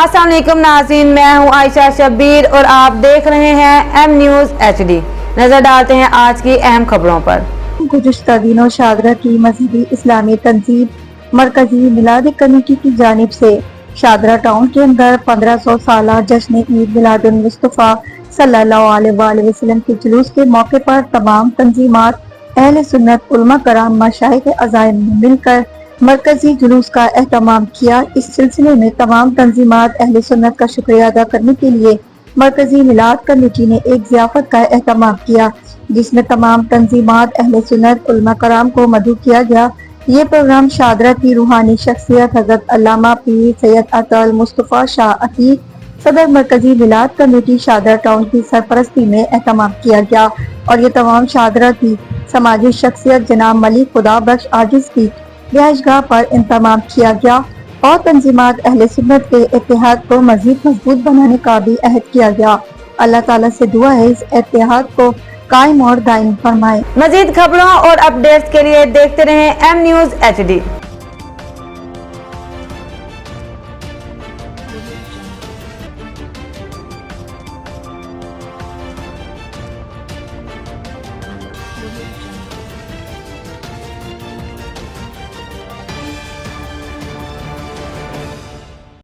अस्सलाम वालेकुम नाज़रीन, मैं हूं आयशा शब्बीर और आप देख रहे हैं एम न्यूज़ HD। नजर डालते हैं आज की अहम खबरों पर। गुज़िश्ता दिनों शादरा की मज़हबी इस्लामी तंजीम मरकजी मिलाद कमेटी की जानिब से शादरा टाउन के अंदर 1500 साला जश्न ईद मिलादुन मुस्तफ़ा सल्लल्लाहु अलैहि वसल्लम के जुलूस के मौके पर तमाम तंजीमात अहले सुन्नत उलमा कराम मशाइख अज़ाइम ने मिलकर मरकजी जुलूस का एहतमाम किया। इस सिलसिले में तमाम तंजीमात अहले सुन्नत का शुक्रिया अदा करने के लिए मरकजी मिलाद कमेटी ने एक ज़ियाफ़त का एहतमाम किया, जिसमें तमाम तंजीमात अहले सुन्नत उलमा कराम को मदऊ किया गया। ये प्रोग्राम शादरा की रूहानी शख्सियत हज़रत अल्लामा पीर सैयद अतल मुस्तफ़ा शाह अतीक सदर मरकजी मिलाद कमेटी शादरा टाउन की सरपरस्ती में एहतमाम किया गया और ये तमाम शादरा की समाजी शख्सियत जनाब मलिक खुदा बख्श आजिज की रिहाइशगाह पर इंतजाम किया गया और तंजीमात अहले सुन्नत के इत्तेहाद को मजीद मजबूत बनाने का भी अहद किया गया। अल्लाह ताला से दुआ है इस इत्तेहाद को कायम और दायम फरमाए। मजीद खबरों और अपडेट्स के लिए देखते रहें एम न्यूज़ HD। Audio